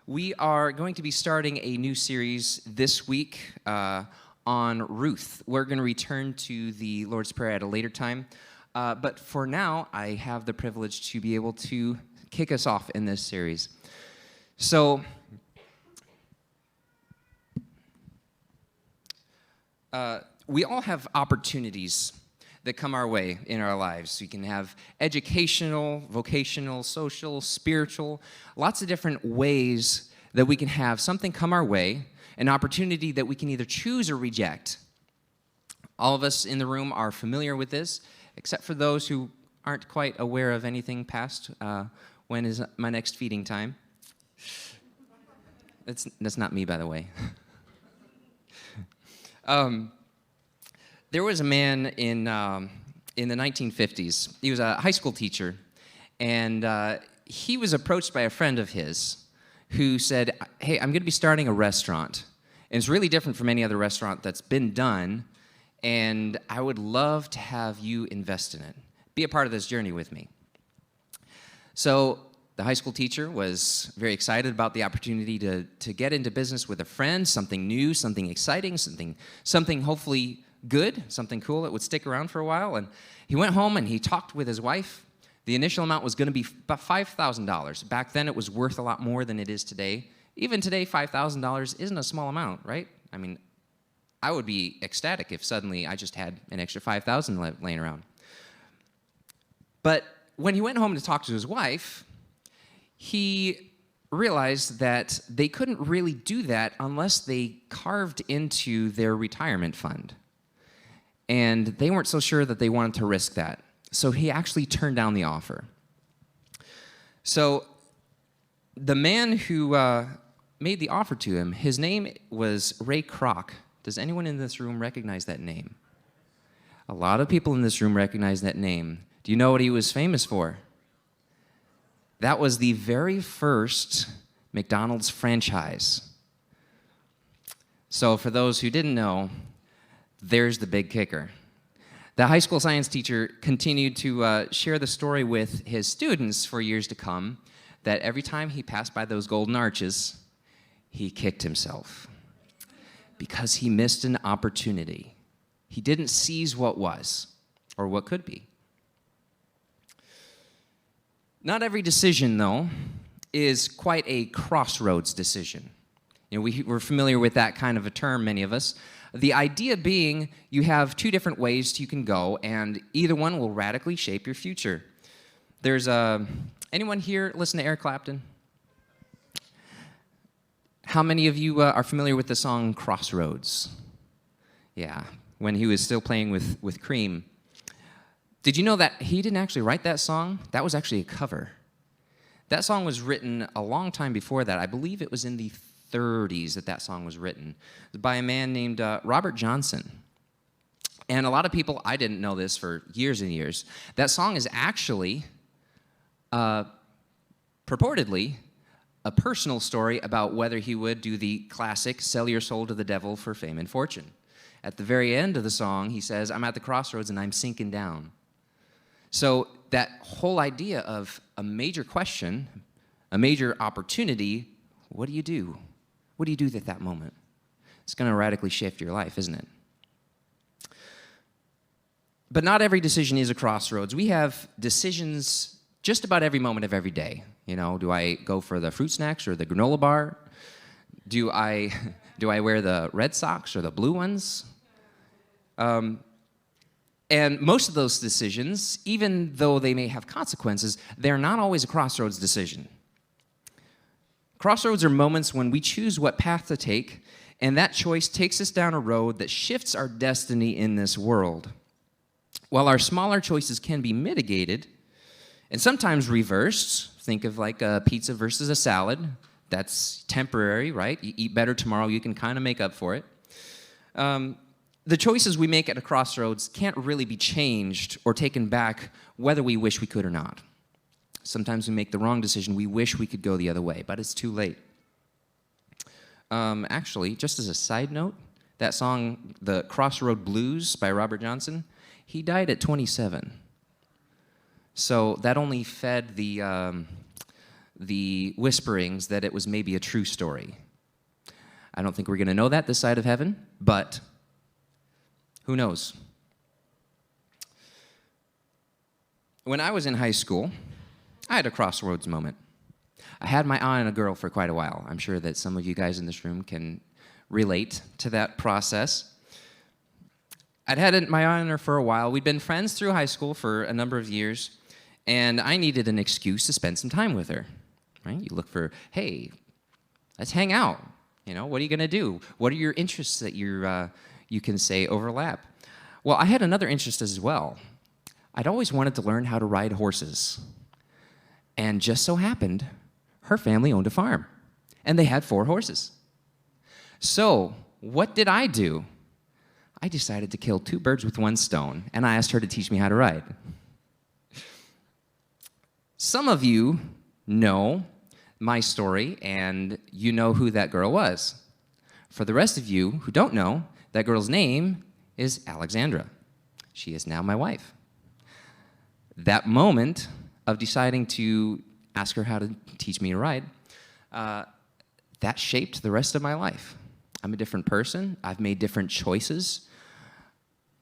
We are going to be starting a new series this week on Ruth. We're going to return to the Lord's Prayer at a later time. But for now, I have the privilege to be able to kick us off in this series. So, we all have opportunities that come our way in our lives. We can have educational, vocational, social, spiritual, lots of different ways that we can have something come our way, an opportunity that we can either choose or reject. All of us in the room are familiar with this, except for those who aren't quite aware of anything past when is my next feeding time. That's not me, by the way. There was a man in the 1950s. He was a high school teacher, and he was approached by a friend of his who said, "Hey, I'm going to be starting a restaurant, and it's really different from any other restaurant that's been done, and I would love to have you invest in it. Be a part of this journey with me." So the high school teacher was very excited about the opportunity to get into business with a friend, something new, something exciting, something hopefully good, something cool that would stick around for a while. And he went home and he talked with his wife. The initial amount was going to be about $5,000. Back then, it was worth a lot more than it is today. Even today, $5,000 isn't a small amount, right? I mean, I would be ecstatic if suddenly I just had an extra $5,000 laying around. But when he went home to talk to his wife, he realized that they couldn't really do that unless they carved into their retirement fund. And they weren't so sure that they wanted to risk that. So he actually turned down the offer. So the man who made the offer to him, his name was Ray Kroc. Does anyone in this room recognize that name? A lot of people in this room recognize that name. Do you know what he was famous for? That was the very first McDonald's franchise. So for those who didn't know, there's the big kicker. The high school science teacher continued to share the story with his students for years to come, that every time he passed by those golden arches, he kicked himself because he missed an opportunity. He didn't seize what was or what could be. Not every decision, though, is quite a crossroads decision. You know, we're familiar with that kind of a term, many of us. The idea being you have two different ways you can go, and either one will radically shape your future. There's anyone here listen to Eric Clapton? How many of you are familiar with the song Crossroads? Yeah, when he was still playing with Cream. Did you know that he didn't actually write that song? That was actually a cover. That song was written a long time before that. I believe it was in the 30s that song was written by a man named Robert Johnson. And a lot of people, I didn't know this for years and years, that song is actually purportedly a personal story about whether he would do the classic sell your soul to the devil for fame and fortune. At the very end of the song, he says, "I'm at the crossroads and I'm sinking down." So that whole idea of a major question, a major opportunity, what do you do? What do you do at that moment? It's going to radically shift your life, isn't it? But not every decision is a crossroads. We have decisions just about every moment of every day. You know, do I go for the fruit snacks or the granola bar? Do I wear the red socks or the blue ones? And most of those decisions, even though they may have consequences, they're not always a crossroads decision. Crossroads are moments when we choose what path to take, and that choice takes us down a road that shifts our destiny in this world. While our smaller choices can be mitigated, and sometimes reversed, think of like a pizza versus a salad. That's temporary, right? You eat better tomorrow, you can kind of make up for it. The choices we make at a crossroads can't really be changed or taken back whether we wish we could or not. Sometimes we make the wrong decision. We wish we could go the other way, but it's too late. Actually, just as a side note, that song, The Crossroad Blues by Robert Johnson, he died at 27. So that only fed the the whisperings that it was maybe a true story. I don't think we're going to know that this side of heaven, but who knows? When I was in high school, I had a crossroads moment. I had my eye on a girl for quite a while. I'm sure that some of you guys in this room can relate to that process. I'd had my eye on her for a while. We'd been friends through high school for a number of years, and I needed an excuse to spend some time with her, right? You look for, hey, let's hang out. You know, what are you going to do? What are your interests that you can say overlap? Well, I had another interest as well. I'd always wanted to learn how to ride horses. And just so happened, her family owned a farm, and they had 4 horses. So what did I do? I decided to kill 2 birds with 1 stone, and I asked her to teach me how to ride. Some of you know my story, and you know who that girl was. For the rest of you who don't know, that girl's name is Alexandra. She is now my wife. That moment of deciding to ask her how to teach me to ride, that shaped the rest of my life. I'm a different person. I've made different choices.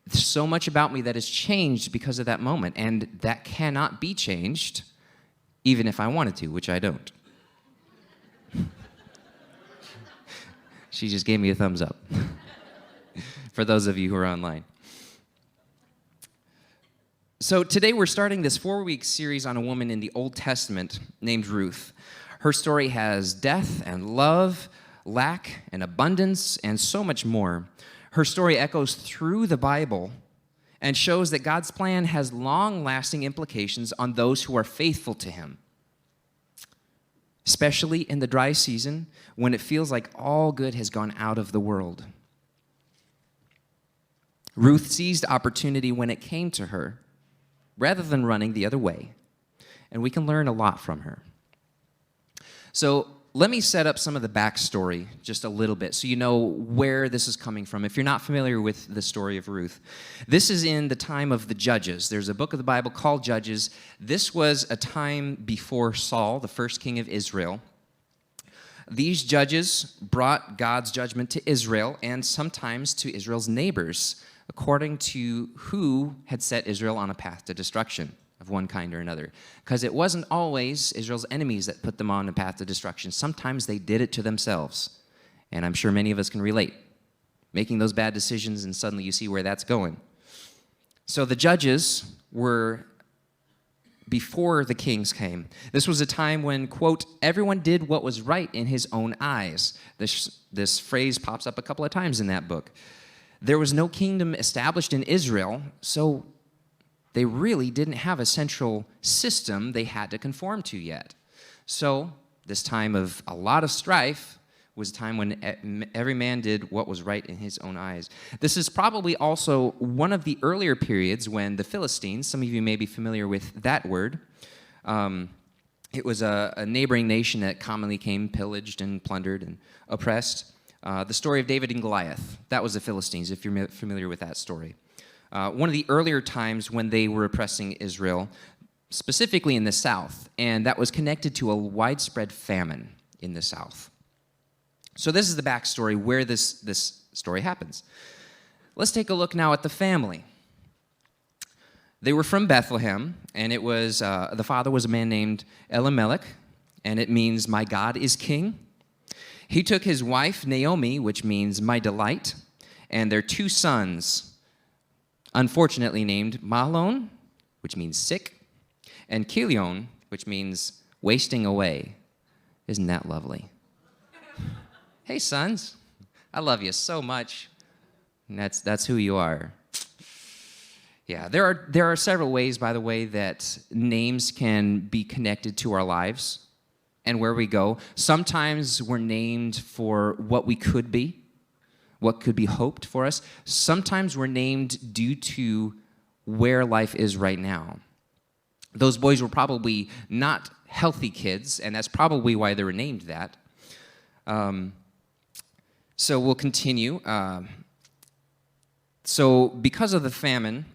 There's so much about me that has changed because of that moment, and that cannot be changed even if I wanted to, which I don't. She just gave me a thumbs up for those of you who are online. So today we're starting this 4-week series on a woman in the Old Testament named Ruth. Her story has death and love, lack and abundance, and so much more. Her story echoes through the Bible and shows that God's plan has long-lasting implications on those who are faithful to Him, especially in the dry season when it feels like all good has gone out of the world. Ruth seized opportunity when it came to her, rather than running the other way, and we can learn a lot from her. So let me set up some of the backstory just a little bit so you know where this is coming from. If you're not familiar with the story of Ruth, this is in the time of the Judges. There's a book of the Bible called Judges. This was a time before Saul, the first king of Israel. These judges brought God's judgment to Israel and sometimes to Israel's neighbors, according to who had set Israel on a path to destruction of one kind or another. Because it wasn't always Israel's enemies that put them on a path to destruction. Sometimes they did it to themselves. And I'm sure many of us can relate. Making those bad decisions and suddenly you see where that's going. So the judges were before the kings came. This was a time when, quote, everyone did what was right in his own eyes. This phrase pops up a couple of times in that book. There was no kingdom established in Israel, so they really didn't have a central system they had to conform to yet. So this time of a lot of strife was a time when every man did what was right in his own eyes. This is probably also one of the earlier periods when the Philistines, some of you may be familiar with that word, it was a neighboring nation that commonly came pillaged and plundered and oppressed. The story of David and Goliath, that was the Philistines, if you're familiar with that story. One of the earlier times when they were oppressing Israel, specifically in the south, and that was connected to a widespread famine in the south. So this is the backstory where this story happens. Let's take a look now at the family. They were from Bethlehem, and it was the father was a man named Elimelech, and it means my God is king. He took his wife, Naomi, which means my delight, and their 2 sons, unfortunately named Mahlon, which means sick, and Chilion, which means wasting away. Isn't that lovely? Hey, sons, I love you so much. And that's who you are. Yeah, there are several ways, by the way, that names can be connected to our lives and where we go. Sometimes we're named for what we could be, what could be hoped for us. Sometimes we're named due to where life is right now. Those boys were probably not healthy kids, and that's probably why they were named that. So we'll continue. So because of the famine,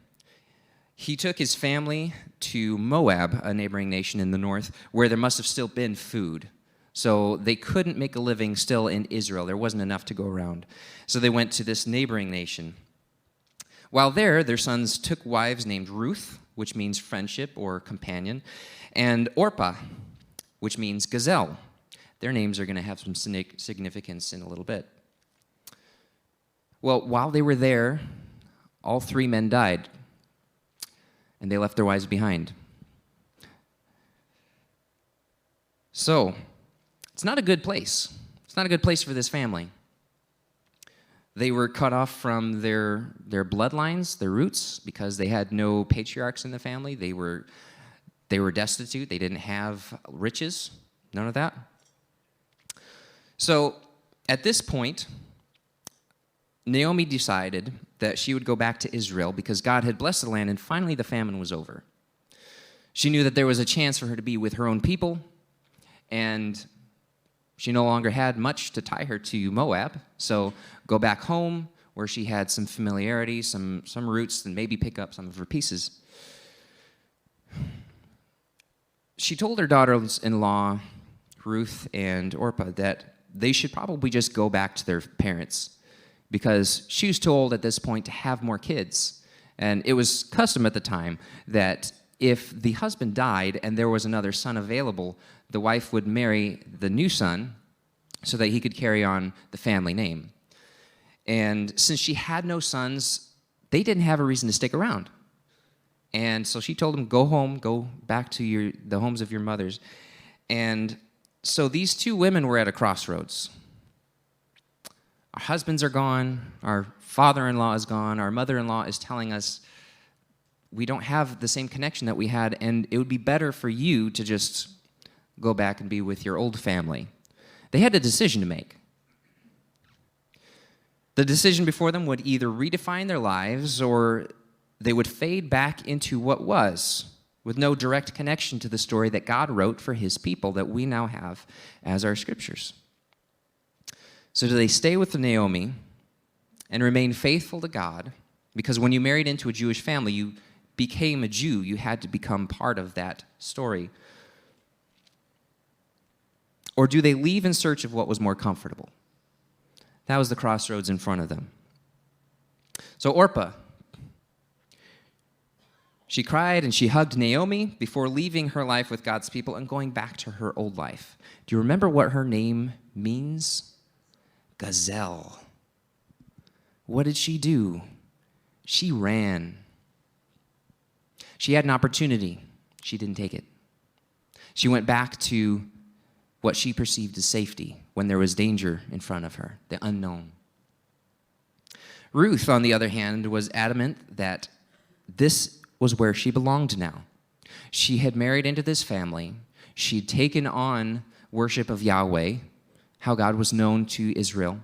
He took his family to Moab, a neighboring nation in the north, where there must have still been food. So they couldn't make a living still in Israel. There wasn't enough to go around. So they went to this neighboring nation. While there, their sons took wives named Ruth, which means friendship or companion, and Orpah, which means gazelle. Their names are going to have some significance in a little bit. Well, while they were there, all three men died, and they left their wives behind. So, it's not a good place. It's not a good place for this family. They were cut off from their bloodlines, their roots, because they had no patriarchs in the family. They were destitute. They didn't have riches, none of that. So at this point, Naomi decided that she would go back to Israel because God had blessed the land and finally the famine was over. She knew that there was a chance for her to be with her own people, and she no longer had much to tie her to Moab, so go back home where she had some familiarity, some roots, and maybe pick up some of her pieces. She told her daughters-in-law, Ruth and Orpah, that they should probably just go back to their parents because she was too old at this point to have more kids. And it was custom at the time that if the husband died and there was another son available, the wife would marry the new son so that he could carry on the family name. And since she had no sons, they didn't have a reason to stick around. And so she told them, go home, go back to the homes of your mothers. And so these two women were at a crossroads. Our husbands are gone, our father-in-law is gone, our mother-in-law is telling us we don't have the same connection that we had, and it would be better for you to just go back and be with your old family. They had a decision to make. The decision before them would either redefine their lives or they would fade back into what was, with no direct connection to the story that God wrote for his people that we now have as our scriptures. So do they stay with Naomi and remain faithful to God? Because when you married into a Jewish family, you became a Jew. You had to become part of that story. Or do they leave in search of what was more comfortable? That was the crossroads in front of them. So Orpah, she cried and she hugged Naomi before leaving her life with God's people and going back to her old life. Do you remember what her name means? Gazelle. What did she do? She ran. She had an opportunity. She didn't take it. She went back to what she perceived as safety when there was danger in front of her, the unknown. Ruth, on the other hand, was adamant that this was where she belonged now. She had married into this family. She'd taken on worship of Yahweh, how God was known to Israel.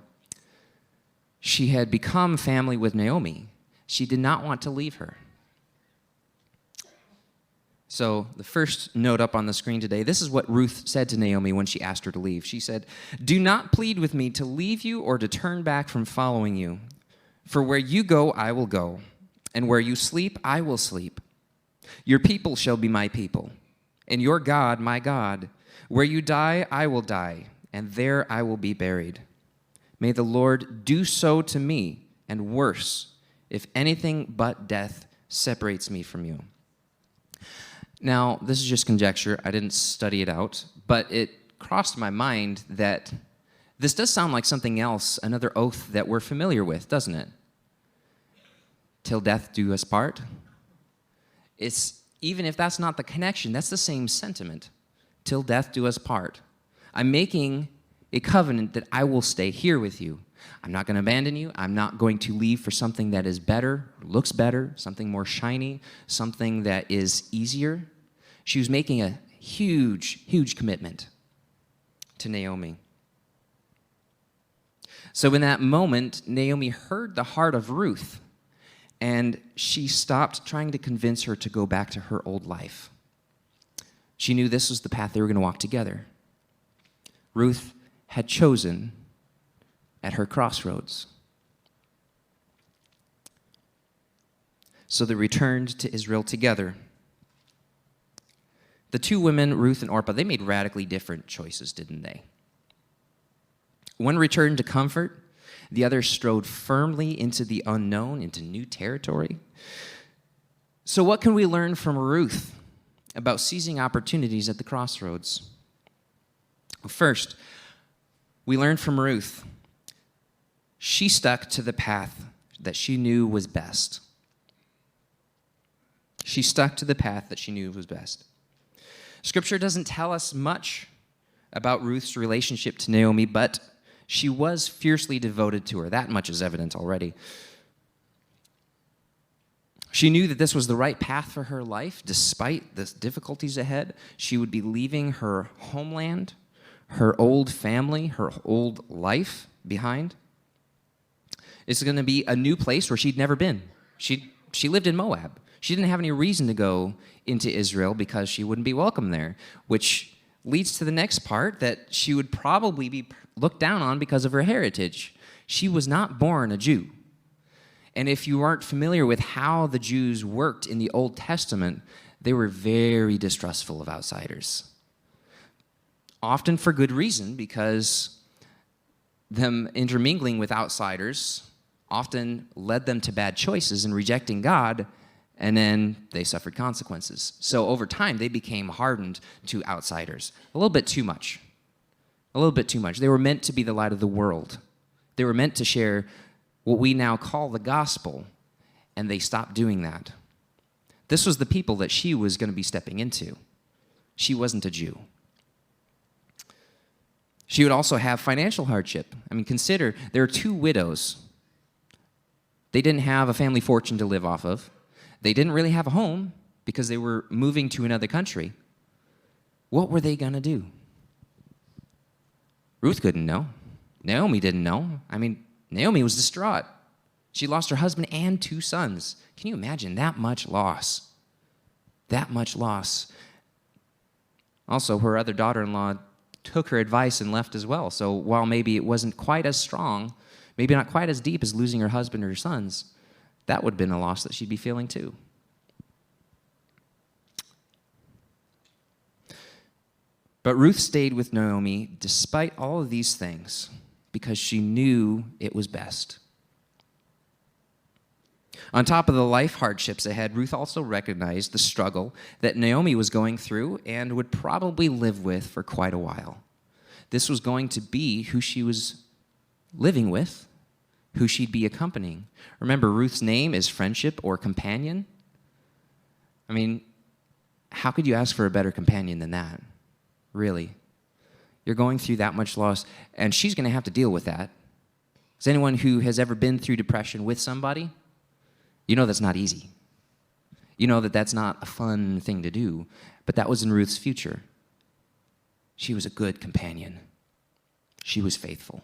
She had become family with Naomi. She did not want to leave her. So the first note up on the screen today, this is what Ruth said to Naomi when she asked her to leave. She said, "Do not plead with me to leave you or to turn back from following you. For where you go, I will go, and where you sleep, I will sleep. Your people shall be my people, and your God, my God. Where you die, I will die, and there I will be buried. May the Lord do so to me, and worse, if anything but death separates me from you." Now, this is just conjecture. I didn't study it out, but it crossed my mind that this does sound like something else, another oath that we're familiar with, doesn't it? Till death do us part. It's, even if that's not the connection, that's the same sentiment. Till death do us part. I'm making a covenant that I will stay here with you. I'm not going to abandon you. I'm not going to leave for something that is better, looks better, something more shiny, something that is easier. She was making a huge, huge commitment to Naomi. So in that moment, Naomi heard the heart of Ruth, and she stopped trying to convince her to go back to her old life. She knew this was the path they were going to walk together. Ruth had chosen at her crossroads. So they returned to Israel together. The two women, Ruth and Orpah, they made radically different choices, didn't they? One returned to comfort. The other strode firmly into the unknown, into new territory. So what can we learn from Ruth about seizing opportunities at the crossroads? First, we learn from Ruth, she stuck to the path that she knew was best. She stuck to the path that she knew was best. Scripture doesn't tell us much about Ruth's relationship to Naomi, but she was fiercely devoted to her. That much is evident already. She knew that this was the right path for her life, despite the difficulties ahead. She would be leaving her homeland, her old family, her old life behind. It's going to be a new place where she'd never been. She lived in Moab. She didn't have any reason to go into Israel because she wouldn't be welcome there, which leads to the next part, that she would probably be looked down on because of her heritage. She was not born a Jew. And if you aren't familiar with how the Jews worked in the Old Testament, they were very distrustful of outsiders. Often for good reason, because them intermingling with outsiders often led them to bad choices and rejecting God, and then they suffered consequences. So over time, they became hardened to outsiders. A little bit too much. A little bit too much. They were meant to be the light of the world. They were meant to share what we now call the gospel, and they stopped doing that. This was the people that she was going to be stepping into. She wasn't a Jew. She would also have financial hardship. I mean, consider, there are two widows. They didn't have a family fortune to live off of. They didn't really have a home because they were moving to another country. What were they going to do? Ruth couldn't know. Naomi didn't know. I mean, Naomi was distraught. She lost her husband and 2 sons. Can you imagine that much loss? That much loss. Also, her other daughter-in-law took her advice and left as well. So while maybe it wasn't quite as strong, maybe not quite as deep as losing her husband or her sons, that would have been a loss that she'd be feeling too. But Ruth stayed with Naomi despite all of these things because she knew it was best. On top of the life hardships ahead, Ruth also recognized the struggle that Naomi was going through and would probably live with for quite a while. This was going to be who she was living with, who she'd be accompanying. Remember, Ruth's name is friendship or companion. I mean, how could you ask for a better companion than that? Really? You're going through that much loss, and she's going to have to deal with that. Is anyone who has ever been through depression with somebody? You know that's not easy. You know that that's not a fun thing to do, but that was in Ruth's future. She was a good companion. She was faithful.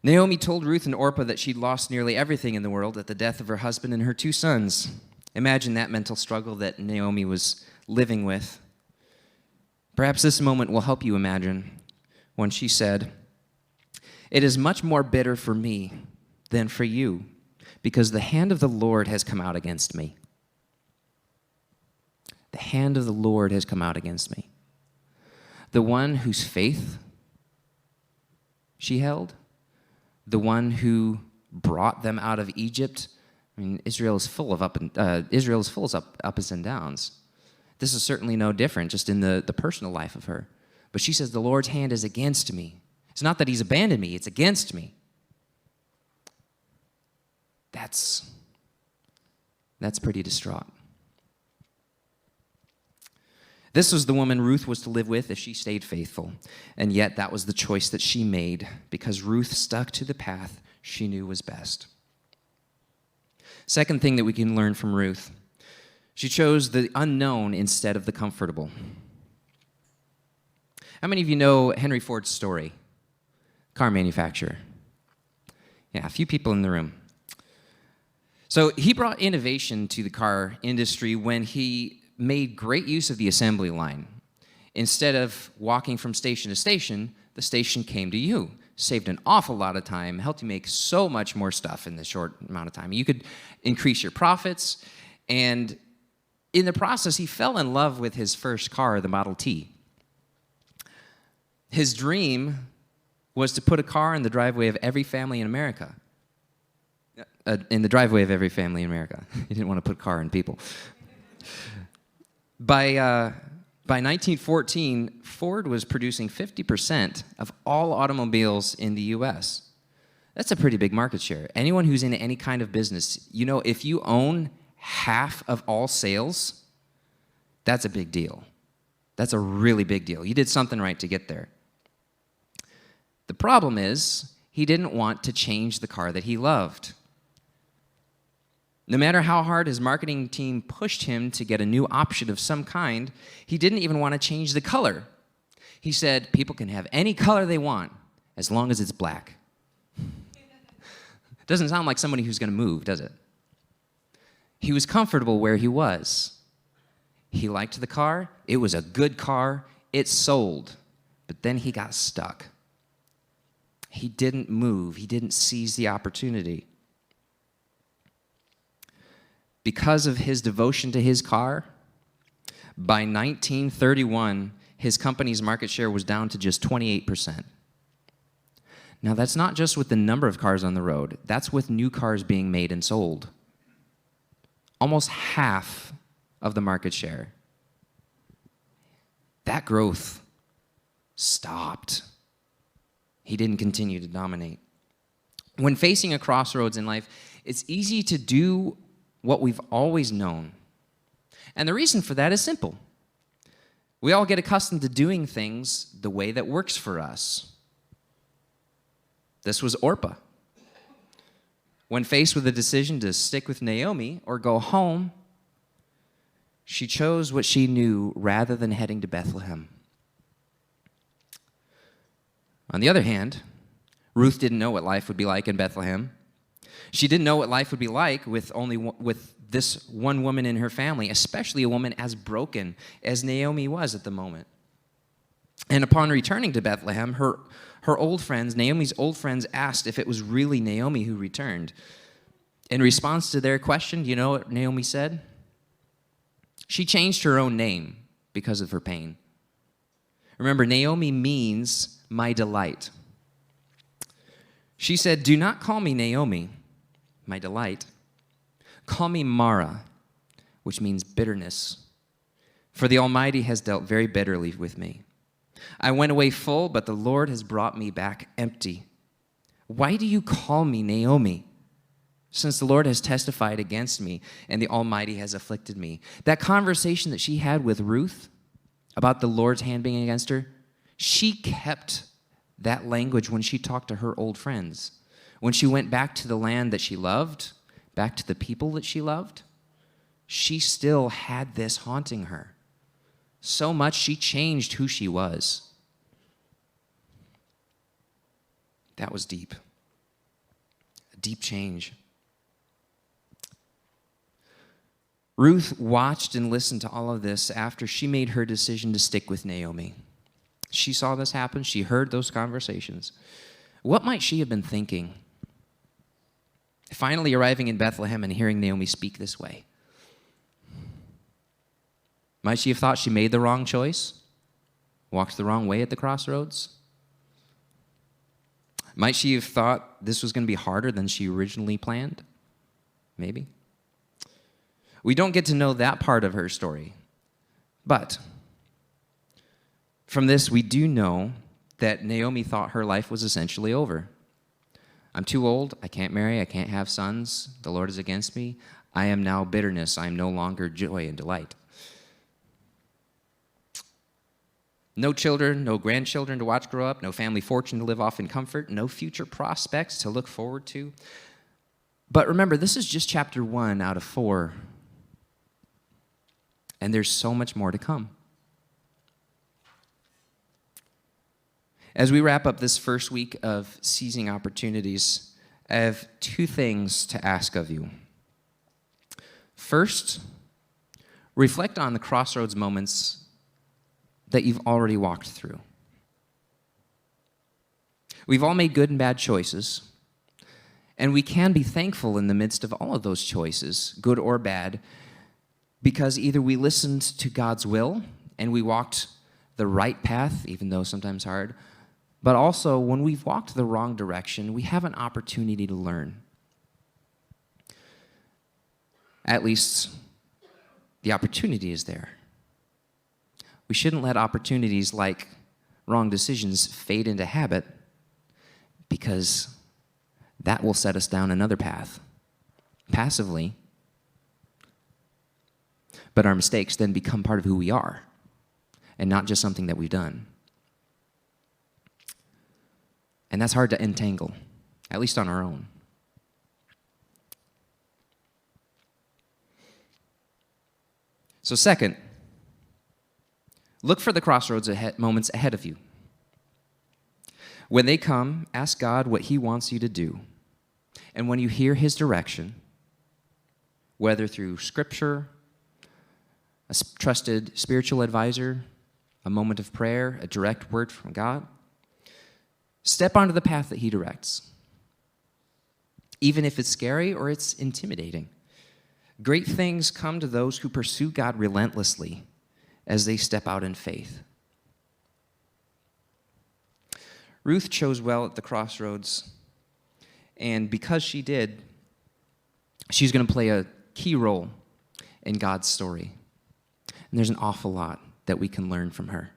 Naomi told Ruth and Orpah that she'd lost nearly everything in the world at the death of her husband and her 2 sons. Imagine that mental struggle that Naomi was living with. Perhaps this moment will help you imagine when she said, "It is much more bitter for me than for you, because the hand of the Lord has come out against me." The hand of the Lord has come out against me. The one whose faith she held, the one who brought them out of Egypt. I mean, Israel is full of ups and downs. This is certainly no different, just in the personal life of her. But she says, the Lord's hand is against me. It's not that he's abandoned me, it's against me. That's pretty distraught. This was the woman Ruth was to live with if she stayed faithful. And yet that was the choice that she made because Ruth stuck to the path she knew was best. Second thing that we can learn from Ruth, she chose the unknown instead of the comfortable. How many of you know Henry Ford's story? Car manufacturer. Yeah, a few people in the room. So he brought innovation to the car industry when he made great use of the assembly line. Instead of walking from station to station, the station came to you. saved an awful lot of time, helped you make so much more stuff in this short amount of time. You could increase your profits, and in the process, he fell in love with his first car, the Model T. His dream was to put a car in the driveway of every family in America. In the driveway of every family in America. He didn't want to put a car in people. By 1914, Ford was producing 50% of all automobiles in the U.S. That's a pretty big market share. Anyone who's in any kind of business, you know, if you own half of all sales, that's a big deal. That's a really big deal. You did something right to get there. The problem is, he didn't want to change the car that he loved. No matter how hard his marketing team pushed him to get a new option of some kind, he didn't even want to change the color. He said, people can have any color they want, as long as it's black. Doesn't sound like somebody who's going to move, does it? He was comfortable where he was. He liked the car. It was a good car. It sold. But then he got stuck. He didn't move. He didn't seize the opportunity. Because of his devotion to his car, by 1931, his company's market share was down to just 28%. Now, that's not just with the number of cars on the road. That's with new cars being made and sold. Almost half of the market share. That growth stopped. He didn't continue to dominate. When facing a crossroads in life, it's easy to do what we've always known. And the reason for that is simple. We all get accustomed to doing things the way that works for us. This was Orpah. When faced with the decision to stick with Naomi or go home, she chose what she knew rather than heading to Bethlehem. On the other hand, Ruth didn't know what life would be like in Bethlehem. She didn't know what life would be like with this one woman in her family, especially a woman as broken as Naomi was at the moment. And upon returning to Bethlehem, her old friends, Naomi's old friends, asked if it was really Naomi who returned. In response to their question, do you know what Naomi said? She changed her own name because of her pain. Remember, Naomi means my delight. She said, do not call me Naomi, my delight. Call me Mara, which means bitterness. For the Almighty has dealt very bitterly with me. I went away full, but the Lord has brought me back empty. Why do you call me Naomi, since the Lord has testified against me and the Almighty has afflicted me? That conversation that she had with Ruth about the Lord's hand being against her, she kept that language when she talked to her old friends. When she went back to the land that she loved, back to the people that she loved, she still had this haunting her. So much she changed who she was. That was deep. A deep change. Ruth watched and listened to all of this after she made her decision to stick with Naomi. She saw this happen. She heard those conversations. What might she have been thinking? Finally arriving in Bethlehem and hearing Naomi speak this way. Might she have thought she made the wrong choice? Walked the wrong way at the crossroads? Might she have thought this was going to be harder than she originally planned? Maybe. We don't get to know that part of her story. But from this, we do know that Naomi thought her life was essentially over. I'm too old. I can't marry. I can't have sons. The Lord is against me. I am now bitterness. I am no longer joy and delight. No children, no grandchildren to watch grow up, no family fortune to live off in comfort, no future prospects to look forward to. But remember, this is just chapter 1 out of 4. And there's so much more to come. As we wrap up this first week of seizing opportunities, I have 2 things to ask of you. First, reflect on the crossroads moments that you've already walked through. We've all made good and bad choices, and we can be thankful in the midst of all of those choices, good or bad, because either we listened to God's will and we walked the right path, even though sometimes hard, but also when we've walked the wrong direction, we have an opportunity to learn. At least the opportunity is there. We shouldn't let opportunities like wrong decisions fade into habit, because that will set us down another path, passively. But our mistakes then become part of who we are, and not just something that we've done. And that's hard to entangle, at least on our own. So second, look for the crossroads moments ahead of you. When they come, ask God what he wants you to do. And when you hear his direction, whether through scripture, a trusted spiritual advisor, a moment of prayer, a direct word from God, step onto the path that he directs. Even if it's scary or it's intimidating. Great things come to those who pursue God relentlessly as they step out in faith. Ruth chose well at the crossroads, and because she did, she's going to play a key role in God's story. And there's an awful lot that we can learn from her.